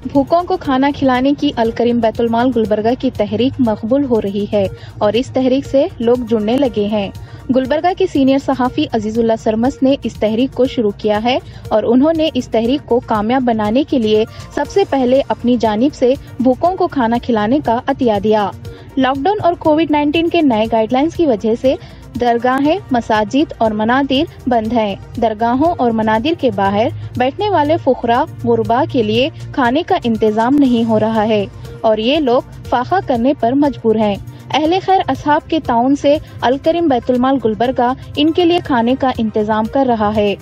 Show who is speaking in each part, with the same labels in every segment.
Speaker 1: भूखों को खाना खिलाने की अल करीम बैतुल माल गुलबर्गा की तहरीक मकबूल हो रही है और इस तहरीक से लोग जुड़ने लगे हैं। गुलबर्गा के सीनियर सहाफी अजीजुल्लाह सरमस ने इस तहरीक को शुरू किया है और उन्होंने इस तहरीक को कामयाब बनाने के लिए सबसे पहले अपनी जानिब से भूखों को खाना खिलाने का अतिया दिया। लॉकडाउन और कोविड-19 के नए गाइडलाइंस की वजह से दरगाहें, मसाजिद और मनादिर बंद हैं। दरगाहों और मनादिर के बाहर बैठने वाले फुकरा गुरबा के लिए खाने का इंतजाम नहीं हो रहा है और ये लोग फाखा करने पर मजबूर हैं। अहले खैर असहाब के ताउन से अल करीम बैतुल माल गुलबर्गा इनके लिए खाने का इंतजाम कर रहा है।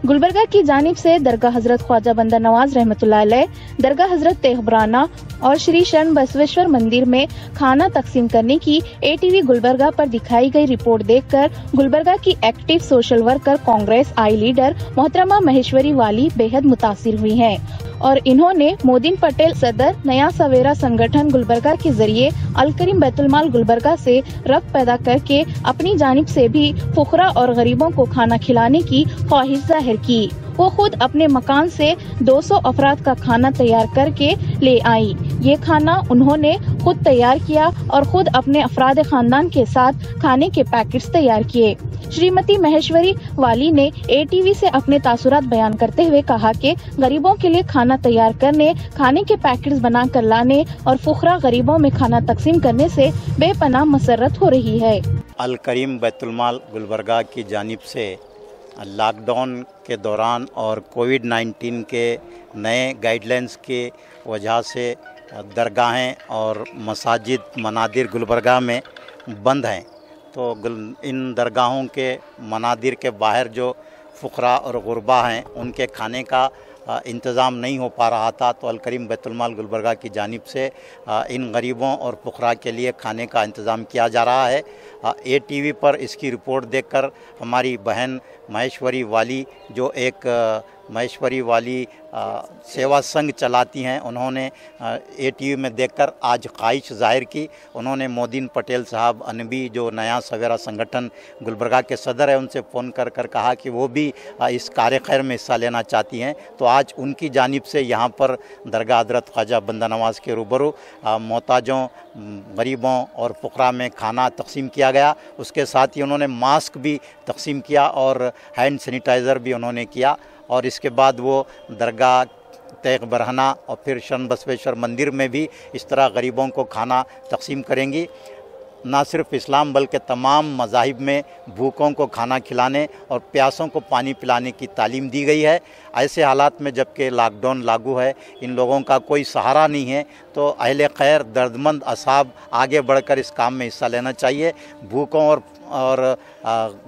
Speaker 1: गुलबर्गा की जानिब से दरगाह हजरत ख्वाजा बंदा नवाज रहमतुल्लाह अलैह, दरगाह हजरत तेहबराना और श्री शरण बसवेश्वर मंदिर में खाना तकसीम करने की ATV गुलबर्गा पर दिखाई गई रिपोर्ट देखकर गुलबर्गा की एक्टिव सोशल वर्कर कांग्रेस आई लीडर मोहतरमा महेश्वरी वाली बेहद मुतासिर हुई हैं और इन्होंने मोदीन पटेल सदर नया सवेरा संगठन गुलबर्गा के जरिए अल करीम बैतुल माल गुलबर्गा से रब्त पैदा करके अपनी जानिब से भी फुकरा और गरीबों को खाना खिलाने की ख्वाहिश जाहिर की। वो खुद अपने मकान से 200 अफराद का खाना तैयार करके ले आई। ये खाना उन्होंने खुद तैयार किया और खुद अपने अफराद खानदान के साथ खाने के पैकेट्स तैयार किए। श्रीमती महेश्वरी वाली ने ATV से अपने तासुरात बयान करते हुए कहा कि गरीबों के लिए खाना तैयार करने, खाने के पैकेट्स बना कर लाने और फुकरा गरीबों में खाना तकसीम करने से बेपनाह मसरत हो रही है।
Speaker 2: अल करीम बैतुल माल गुलबर्गा की जानिब से लॉकडाउन के दौरान और कोविड-19 के नए गाइडलाइंस के वजह से दरगाहें और मसाजिद मनादिर गुलबर्गा में बंद हैं, तो इन दरगाहों के मनादिर के बाहर जो फुकरा और गुरबा हैं उनके खाने का इंतज़ाम नहीं हो पा रहा था। तो अल करीम बैतुल माल गुलबर्गा की जानिब से इन गरीबों और फुकरा के लिए खाने का इंतज़ाम किया जा रहा है। ATV पर इसकी रिपोर्ट देखकर हमारी बहन महेश्वरी वाली, जो एक महेश्वरी वाली सेवा संघ चलाती हैं, उन्होंने ATV में देखकर आज ख्वाहिश जाहिर की। उन्होंने मोदीन पटेल साहब अनबी, जो नया सवेरा संगठन गुलबर्गा के सदर है, उनसे फ़ोन कर कर कि वो भी इस कार्य खैर में हिस्सा लेना चाहती हैं। तो आज उनकी जानिब से यहाँ पर दरगाह हजरत ख्वाजा बंदा नवाज के रूबरू मोहताजों, गरीबों और फुकरा में खाना तकसीम किया गया। उसके साथ ही उन्होंने मास्क भी तकसीम किया और हैंड सैनिटाइज़र भी उन्होंने किया और इसके बाद वो दरगाह तेहबराना और फिर शरण बसवेश्वर मंदिर में भी इस तरह गरीबों को खाना तकसीम करेंगी। ना सिर्फ इस्लाम बल्कि तमाम मज़ाहिब में भूखों को खाना खिलाने और प्यासों को पानी पिलाने की तालीम दी गई है। ऐसे हालात में जबकि लॉकडाउन लागू है, इन लोगों का कोई सहारा नहीं है, तो अहले खैर दर्दमंद असहाब आगे बढ़कर इस काम में हिस्सा लेना चाहिए। भूखों और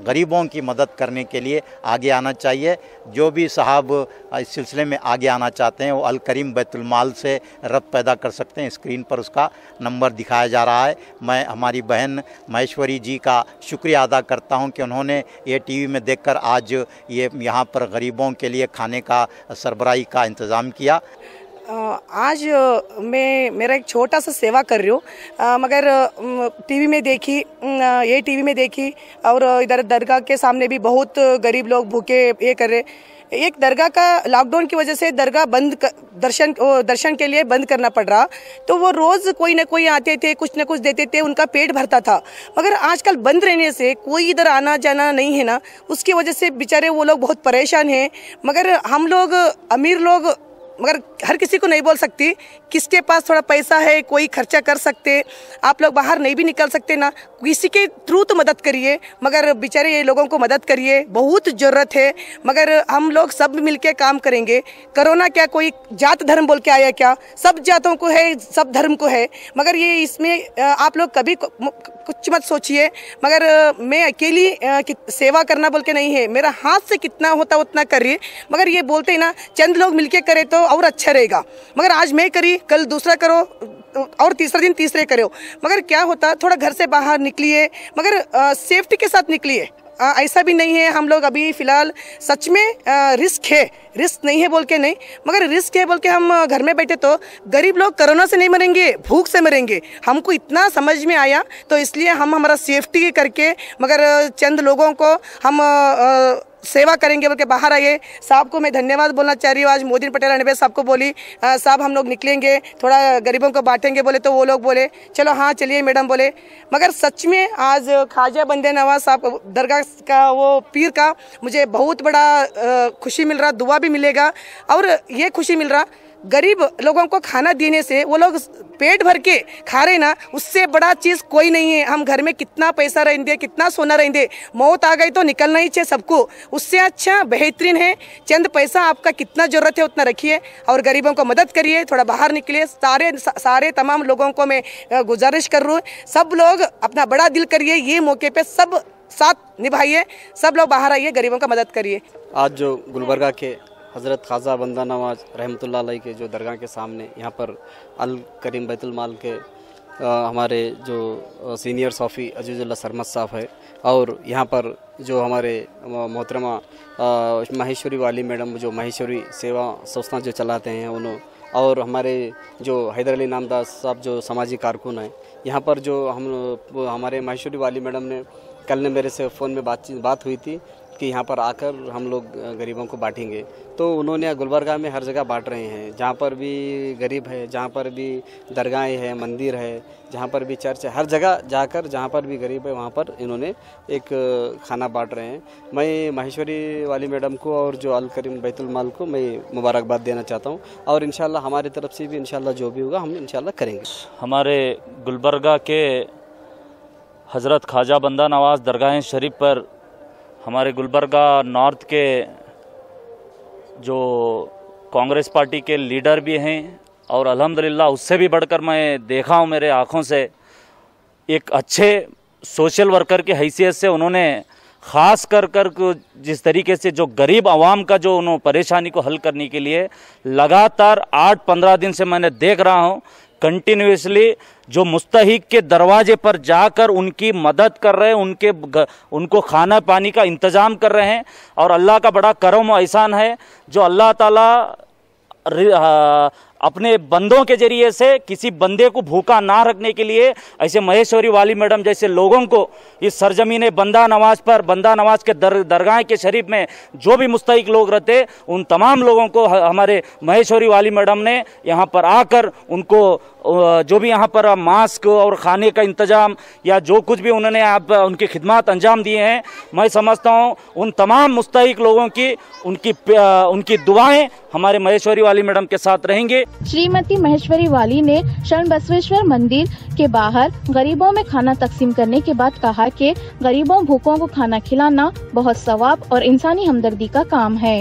Speaker 2: गरीबों की मदद करने के लिए आगे आना चाहिए। जो भी साहब इस सिलसिले में आगे आना चाहते हैं वो अल करीम बैतुल माल से रब्त पैदा कर सकते हैं। स्क्रीन पर उसका नंबर दिखाया जा रहा है। मैं हमारी बहन महेश्वरी जी का शुक्रिया अदा करता हूं कि उन्होंने ATV में देखकर आज ये यहाँ पर गरीबों के लिए खाने का सरबराही का इंतज़ाम किया।
Speaker 3: आज मैं मेरा एक छोटा सा सेवा कर रही हूँ, मगर TV में देखी, ATV में देखी और इधर दरगाह के सामने भी बहुत गरीब लोग भूखे ये कर रहे। एक दरगाह का लॉकडाउन की वजह से दरगाह बंद, दर्शन के लिए बंद करना पड़ रहा, तो वो रोज़ कोई ना कोई आते थे, कुछ न कुछ देते थे, उनका पेट भरता था। मगर आजकल बंद रहने से कोई इधर आना जाना नहीं है ना, उसकी वजह से बेचारे वो लोग बहुत परेशान हैं। मगर हम लोग अमीर लोग, मगर हर किसी को नहीं बोल सकती, किसके पास थोड़ा पैसा है कोई खर्चा कर सकते, आप लोग बाहर नहीं भी निकल सकते ना, किसी के थ्रू तो मदद करिए, मगर बेचारे ये लोगों को मदद करिए, बहुत ज़रूरत है। मगर हम लोग सब मिलके काम करेंगे। कोरोना क्या कोई जात धर्म बोल के आया क्या? सब जातों को है, सब धर्म को है, मगर ये इसमें आप लोग कभी कुछ मत सोचिए। मगर मैं अकेली सेवा करना बोल के नहीं है, मेरा हाथ से कितना होता उतना करिए। मगर ये बोलते हैं ना, चंद लोग मिलके करे तो और अच्छा रहेगा। मगर आज मैं करी, कल दूसरा करो और तीसरा दिन तीसरे करो। मगर क्या होता, थोड़ा घर से बाहर निकलिए, मगर सेफ्टी के साथ निकलिए। ऐसा भी नहीं है हम लोग अभी फ़िलहाल सच में रिस्क है, रिस्क नहीं है बोल के नहीं, मगर रिस्क है बोल के हम घर में बैठे तो गरीब लोग कोरोना से नहीं मरेंगे, भूख से मरेंगे। हमको इतना समझ में आया, तो इसलिए हम हमारा सेफ्टी करके मगर चंद लोगों को हम सेवा करेंगे बोल के बाहर आए। साहब को मैं धन्यवाद बोलना चाह रही हूँ। आज मोदी पटेल अनबे साहब को बोली साहब हम लोग निकलेंगे, थोड़ा गरीबों को बांटेंगे बोले, तो वो लोग बोले चलो हाँ चलिए मैडम बोले। मगर सच में आज ख्वाजा बंदे नवाज साहब दरगाह का वो पीर का मुझे बहुत बड़ा खुशी मिल रहा, दुआ भी मिलेगा। और ये खुशी मिल रहा गरीब लोगों को खाना देने से, वो लोग पेट भर के खा रहे ना, उससे बड़ा चीज़ कोई नहीं है। हम घर में कितना पैसा रहेंगे, कितना सोना रहेंगे, मौत आ गई तो निकलना ही चाहिए सबको। उससे अच्छा बेहतरीन है चंद पैसा आपका कितना ज़रूरत है उतना रखिए और गरीबों को मदद करिए, थोड़ा बाहर निकलिए। सारे तमाम लोगों को मैं गुजारिश कर रहा हूँ, सब लोग अपना बड़ा दिल करिए, ये मौके पर सब साथ निभाइए, सब लोग बाहर आइए, गरीबों का मदद करिए।
Speaker 4: आज जो गुलबर्गा के हज़रत ख्वाजा बंदा नवाज रहमतुल्लाह अलैह के जो दरगाह के सामने यहाँ पर अल करीम बैतुल माल के हमारे जो सीनियर सॉफ़ी अजीज़ुल्लाह सरमद साहब है, और यहाँ पर जो हमारे मोहतरमा माहेश्वरी वाली मैडम जो माहेश्वरी सेवा संस्था जो चलाते हैं उन्होंने, और हमारे जो हैदर अली नामदास साहब जो समाजी कारकुन हैं, यहाँ पर जो हमारे माहेश्वरी वाली मैडम ने कल ने मेरे से फ़ोन में बात हुई थी कि यहाँ पर आकर हम लोग गरीबों को बांटेंगे। तो उन्होंने गुलबर्गा में हर जगह बांट रहे हैं, जहाँ पर भी गरीब है, जहाँ पर भी दरगाहें हैं, मंदिर है, जहाँ पर भी चर्च है, हर जगह जाकर जहाँ पर भी गरीब है वहाँ पर इन्होंने एक खाना बांट रहे हैं। मैं माहेश्वरी वाली मैडम को और जो अल करीम बैतुल माल को मैं मुबारकबाद देना चाहता हूँ, और इंशाल्लाह हमारी तरफ से भी इंशाल्लाह जो भी होगा हम इंशाल्लाह करेंगे।
Speaker 5: हमारे गुलबर्गा के हज़रत ख्वाजा बंदा नवाज दरगाह शरीफ पर हमारे गुलबर्गा नॉर्थ के जो कांग्रेस पार्टी के लीडर भी हैं, और अल्हम्दुलिल्लाह उससे भी बढ़कर मैं देखा हूं मेरे आँखों से, एक अच्छे सोशल वर्कर की हैसियत से उन्होंने ख़ास कर जिस तरीके से जो गरीब आवाम का जो उन्होंने परेशानी को हल करने के लिए लगातार 8-15 दिन से मैंने देख रहा हूं कंटिन्यूसली जो मुस्तहिक के दरवाजे पर जाकर उनकी मदद कर रहे हैं, उनको खाना पानी का इंतज़ाम कर रहे हैं। और अल्लाह का बड़ा करम और एहसान है जो अल्लाह ताला अपने बंदों के जरिए से किसी बंदे को भूखा ना रखने के लिए ऐसे महेश्वरी वाली मैडम जैसे लोगों को इस सरजमीन बंदा नवाज पर, बंदा नवाज के दरगाह के शरीफ में जो भी मुस्तहिक लोग रहते, उन तमाम लोगों को हमारे महेश्वरी वाली मैडम ने यहाँ पर आकर उनको जो भी यहाँ पर मास्क और खाने का इंतजाम या जो कुछ भी उन्होंने आप उनकी खिदमत अंजाम दिए हैं, मैं समझता हूँ उन तमाम मुस्तहिक लोगों की उनकी दुआएं हमारे महेश्वरी वाली मैडम के साथ रहेंगे।
Speaker 1: श्रीमती महेश्वरी वाली ने शरण बसवेश्वर मंदिर के बाहर गरीबों में खाना तकसीम करने के बाद कहा कि गरीबों भूखों को खाना खिलाना बहुत सवाब और इंसानी हमदर्दी का काम है।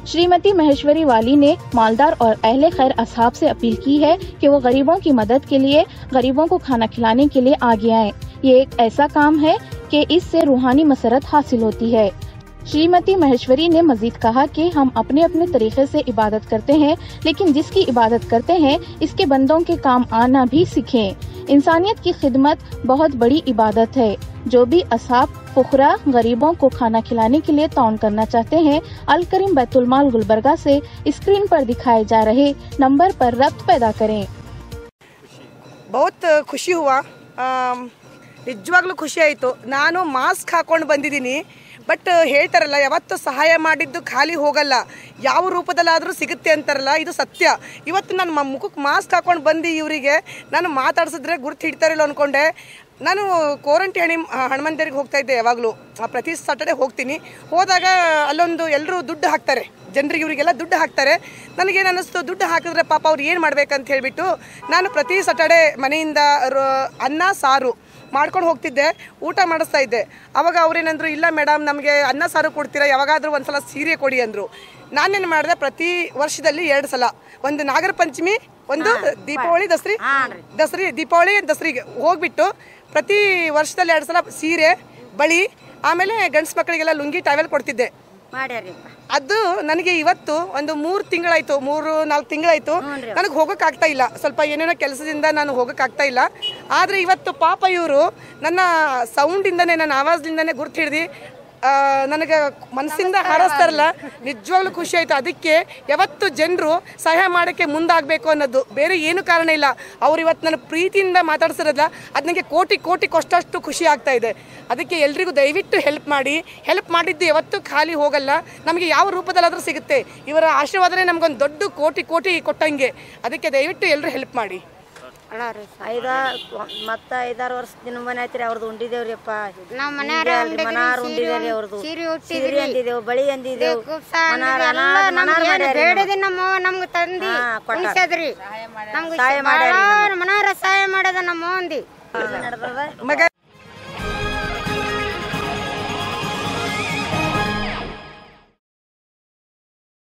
Speaker 1: श्रीमती महेश्वरी वाली ने मालदार और अहले खैर असहाब से अपील की है कि वो गरीबों की मदद के लिए, गरीबों को खाना खिलाने के लिए आगे आएं। ये एक ऐसा काम है कि इससे रूहानी मसरत हासिल होती है। श्रीमती महेश्वरी ने मजीद कहा कि हम अपने अपने तरीके से इबादत करते हैं, लेकिन जिसकी इबादत करते हैं इसके बंदों के काम आना भी सीखें। इंसानियत की खिदमत बहुत बड़ी इबादत है। जो भी असहाब फुकरा गरीबों को खाना खिलाने के लिए ताउन करना चाहते हैं, अल करीम बैतुल माल गुलबर्गा से स्क्रीन पर दिखाए जा रहे नंबर पर रब्त पैदा करें।
Speaker 3: बहुत खुशी हुआ, ನಿಜವಾಗ್ಲೂ ಖುಷಿ ಆಯಿತು। ನಾನು ಮಾಸ್ಕ್ ಹಾಕೊಂಡು ಬಂದಿದ್ದೀನಿ, ಬಟ್ ಹೇಳ್ತಾರಲ್ಲ ಯಾವತ್ತೂ ಸಹಾಯ ಮಾಡಿದ್ದು ಖಾಲಿ ಹೋಗಲ್ಲ, ಯಾವ ರೂಪದಲ್ಲಾದರೂ ಸಿಗುತ್ತೆ ಅಂತಾರಲ್ಲ, ಇದು ಸತ್ಯ। ಇವತ್ತು ನಾನು ಮುಖಕ್ಕೆ ಮಾಸ್ಕ್ ಹಾಕೊಂಡು ಬಂದು ಇವರಿಗೆ ನಾನು ಮಾತಾಡ್ಸಿದ್ರೆ ಗುರ್ತು ಹಿಡ್ತಾರಿಲ್ಲ ಅಂದ್ಕೊಂಡೆ। ನಾನು ಕೋರಂಟಿ ಹನುಮಂತರಿಗೆ ಹೋಗ್ತಾ ಇದ್ದೆ, ಯಾವಾಗಲೂ ಪ್ರತಿ ಸಾಟರ್ಡೆ ಹೋಗ್ತೀನಿ। ಹೋದಾಗ ಅಲ್ಲೊಂದು ಎಲ್ಲರೂ ದುಡ್ಡು ಹಾಕ್ತಾರೆ, ಜನರಿಗೆ ಇವರಿಗೆಲ್ಲ ದುಡ್ಡು ಹಾಕ್ತಾರೆ। ನನಗೇನು ಅನ್ನಿಸ್ತು, ದುಡ್ಡು ಹಾಕಿದ್ರೆ ಪಾಪ ಅವ್ರು ಏನು ಮಾಡ್ಬೇಕಂತ ಹೇಳಿಬಿಟ್ಟು ನಾನು ಪ್ರತಿ ಸಾಟರ್ಡೆ ಮನೆಯಿಂದ ಅನ್ನ ಸಾರು ಮಾಡ್ಕೊಂಡು ಹೋಗ್ತಿದ್ದೆ, ಊಟ ಮಾಡಿಸ್ತಾ ಇದ್ದೆ। ಆವಾಗ ಅವ್ರೇನಂದ್ರು, ಇಲ್ಲ ಮೇಡಮ್ ನಮಗೆ ಅನ್ನ ಸಾರು ಕೊಡ್ತೀರಾ, ಯಾವಾಗಾದರೂ ಒಂದು ಸಲ ಸೀರೆ ಕೊಡಿ ಅಂದರು। ನಾನೇನು ಮಾಡಿದೆ, ಪ್ರತಿ ವರ್ಷದಲ್ಲಿ 2 ಸಲ, ಒಂದು ನಾಗರ ಪಂಚಮಿ, ಒಂದು ದೀಪಾವಳಿ ದೀಪಾವಳಿ ದಸರಿಗೆ ಹೋಗ್ಬಿಟ್ಟು ಪ್ರತಿ ವರ್ಷದಲ್ಲಿ 2 ಸಲ ಸೀರೆ, ಬಳಿ, ಆಮೇಲೆ ಗಂಡ್ಸು ಮಕ್ಕಳಿಗೆಲ್ಲ ಲುಂಗಿ ಟಾವೆಲ್ ಕೊಡ್ತಿದ್ದೆ। ಅದು ನನಗೆ ಇವತ್ತು ಒಂದು 3 ತಿಂಗಳಾಯ್ತು, 3-4 ತಿಂಗಳಾಯ್ತು, ನನಗೆ ಹೋಗೋಕ್ಕಾಗ್ತಾ ಇಲ್ಲ, ಸ್ವಲ್ಪ ಏನೇನೋ ಕೆಲಸದಿಂದ ನಾನು ಹೋಗೋಕ್ಕಾಗ್ತಾ ಇಲ್ಲ। ಆದರೆ ಇವತ್ತು ಪಾಪ ಇವರು ನನ್ನ ಸೌಂಡಿಂದನೇ, ನನ್ನ ಆವಾಜ್ದಿಂದನೇ ಗುರ್ತು ಹಿಡ್ದು ನನಗೆ ಮನಸ್ಸಿಂದ ಹಾರೈಸ್ತಾರಲ್ಲ, ನಿಜವಾಗ್ಲೂ ಖುಷಿ ಆಯಿತು. ಅದಕ್ಕೆ ಯಾವತ್ತು ಜನರು ಸಹಾಯ ಮಾಡೋಕ್ಕೆ ಮುಂದಾಗಬೇಕು ಅನ್ನೋದು, ಬೇರೆ ಏನು ಕಾರಣ ಇಲ್ಲ. ಅವ್ರು ಇವತ್ತು ನನ್ನ ಪ್ರೀತಿಯಿಂದ ಮಾತಾಡ್ಸಿರೋಲ್ಲ, ಅದು ನನಗೆ ಕೋಟಿ ಕೋಟಿ ಕೊಷ್ಟಷ್ಟು ಖುಷಿ ಆಗ್ತಾ ಇದೆ. ಅದಕ್ಕೆ ಎಲ್ರಿಗೂ ದಯವಿಟ್ಟು ಹೆಲ್ಪ್ ಮಾಡಿ. ಹೆಲ್ಪ್ ಮಾಡಿದ್ದು ಯಾವತ್ತೂ ಖಾಲಿ ಹೋಗಲ್ಲ, ನಮಗೆ ಯಾವ ರೂಪದಲ್ಲಾದರೂ ಸಿಗುತ್ತೆ. ಇವರ ಆಶೀರ್ವಾದನೇ ನಮಗೊಂದು ದೊಡ್ಡ ಕೋಟಿ ಕೋಟಿ ಕೊಟ್ಟಂಗೆ. ಅದಕ್ಕೆ ದಯವಿಟ್ಟು ಎಲ್ಲರೂ ಹೆಲ್ಪ್ ಮಾಡಿ.
Speaker 6: ಅಣ್ಣ ರೀ 5-6 ವರ್ಷದ ಮನೆ ಐತ್ರಿ ಅವ್ರದ್ದು ಉಂಡಿದೇವ್ರಿಪ್ಪ.
Speaker 7: ನಾವು
Speaker 6: ಮನಾರ ಉಂಡಿದೇವ್ರಿ ಅವ್ರದ್ದು. ಸೀರೆ ಅಂದಿದ್ದೇವು, ಬಳಿ ಅಂದಿದ್ದೇವು,
Speaker 7: ಬೇಡದಿ ನಮ್ಮ ನಮ್ಗೆ ತಂದಿ ಉಳಿಸದ್ರಿ. ನಮ್ಗೆ ಮನಾರ ಸಹಾಯ ಮಾಡದ ನಮ್ಮ ಮಂದಿ
Speaker 3: ಮಗ